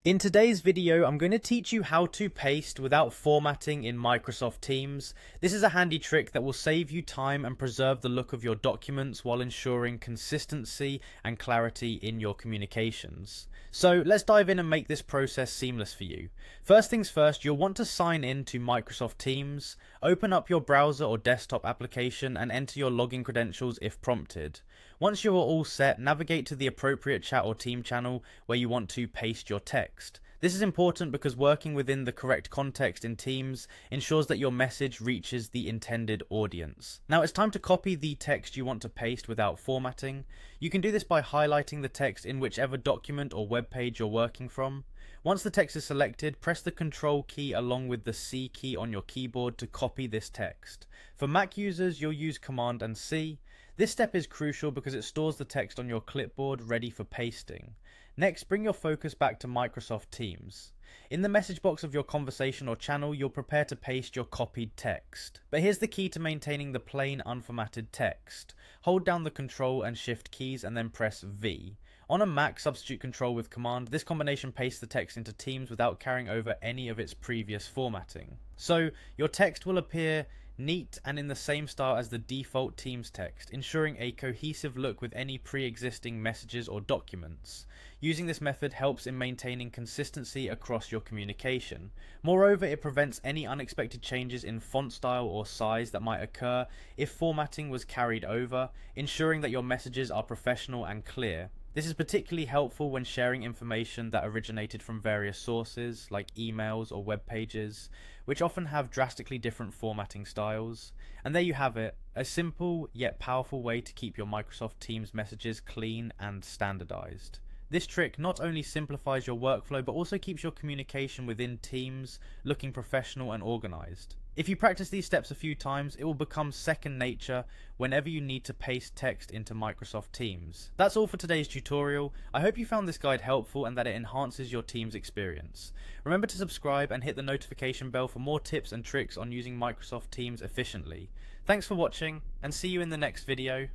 In today's video, I'm going to teach you how to paste without formatting in Microsoft Teams. This is a handy trick that will save you time and preserve the look of your documents while ensuring consistency and clarity in your communications. So let's dive in and make this process seamless for you. First things first, you'll want to sign in to Microsoft Teams, open up your browser or desktop application and enter your login credentials if prompted. Once you are all set, navigate to the appropriate chat or team channel where you want to paste your text. This is important because working within the correct context in Teams ensures that your message reaches the intended audience. Now it's time to copy the text you want to paste without formatting. You can do this by highlighting the text in whichever document or web page you're working from. Once the text is selected, press the Control key along with the C key on your keyboard to copy this text. For Mac users, you'll use Command and C. This step is crucial because it stores the text on your clipboard ready for pasting. Next, bring your focus back to Microsoft Teams. In the message box of your conversation or channel, you'll prepare to paste your copied text. But here's the key to maintaining the plain, unformatted text. Hold down the Control and Shift keys and then press V. On a Mac, substitute Control with Command. This combination pastes the text into Teams without carrying over any of its previous formatting. So, your text will appear neat and in the same style as the default Teams text, ensuring a cohesive look with any pre-existing messages or documents. Using this method helps in maintaining consistency across your communication. Moreover, it prevents any unexpected changes in font style or size that might occur if formatting was carried over, ensuring that your messages are professional and clear. This is particularly helpful when sharing information that originated from various sources, like emails or web pages, which often have drastically different formatting styles. And there you have it, a simple yet powerful way to keep your Microsoft Teams messages clean and standardized. This trick not only simplifies your workflow, but also keeps your communication within Teams looking professional and organized. If you practice these steps a few times, it will become second nature whenever you need to paste text into Microsoft Teams. That's all for today's tutorial. I hope you found this guide helpful and that it enhances your Teams experience. Remember to subscribe and hit the notification bell for more tips and tricks on using Microsoft Teams efficiently. Thanks for watching and see you in the next video.